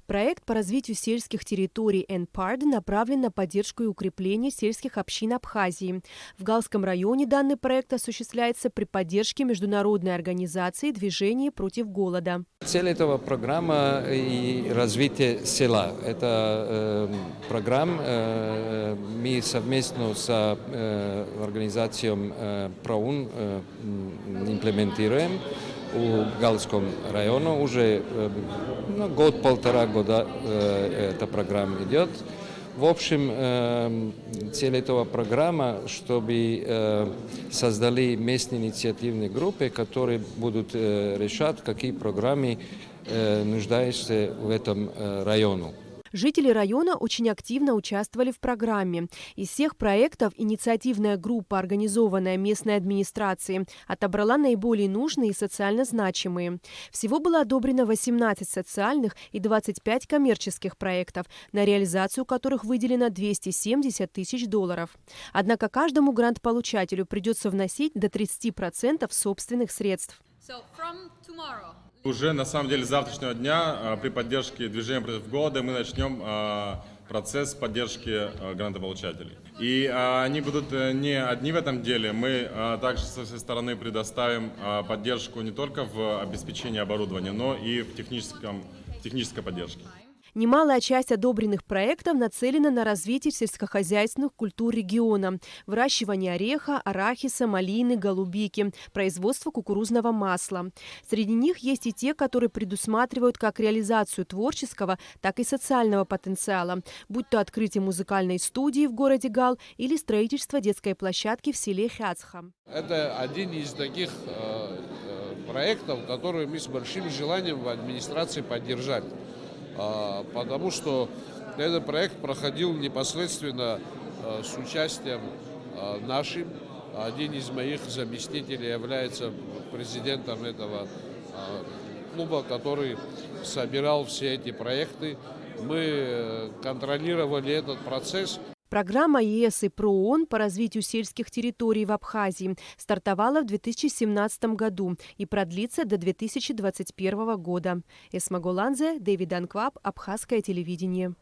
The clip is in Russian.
Проект по развитию сельских территорий НПАРД направлен на поддержку и укрепление сельских общин Абхазии. В Галском районе данный проект осуществляется при поддержке международной организации «Движение против голода». Цель этого программа и развитие села. Это программа мы совместно с организацией ПРОУН имплементируем у Галском районе. Уже год-полтора года эта программа идет. В общем, цель этого программы, чтобы создали местные инициативные группы, которые будут решать, какие программы нуждаются в этом районе. Жители района очень активно участвовали в программе. Из всех проектов инициативная группа, организованная местной администрацией, отобрала наиболее нужные и социально значимые. Всего было одобрено 18 социальных и 25 коммерческих проектов, на реализацию которых выделено $270 тысяч. Однако каждому грантополучателю придется вносить до 30% собственных средств. Уже на самом деле с завтрашнего дня при поддержке движения против голода мы начнем процесс поддержки грантополучателей. И они будут не одни в этом деле. Мы также со своей стороны предоставим поддержку не только в обеспечении оборудования, но и в технической поддержке. Немалая часть одобренных проектов нацелена на развитие сельскохозяйственных культур региона, выращивание ореха, арахиса, малины, голубики, производство кукурузного масла. Среди них есть и те, которые предусматривают как реализацию творческого, так и социального потенциала, будь то открытие музыкальной студии в городе Гал или строительство детской площадки в селе Хяцха. Это один из таких проектов, которые мы с большим желанием в администрации поддержать. Потому что этот проект проходил непосредственно с участием нашим. Один из моих заместителей является президентом этого клуба, который собирал все эти проекты. Мы контролировали этот процесс. Программа ЕС и ПРООН по развитию сельских территорий в Абхазии стартовала в 2017 году и продлится до 2021 года. Эсма Голанзе, Дэвид Анкваб, Абхазское телевидение.